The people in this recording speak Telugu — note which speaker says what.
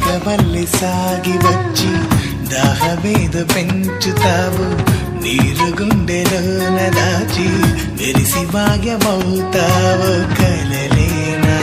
Speaker 1: మేఘవల్లి సాగి వచ్చి దాహమేద పెంచుతావు నీరు గుండెలోన దాచి వెలిసి భాగ్యమవుతావు కలలేనా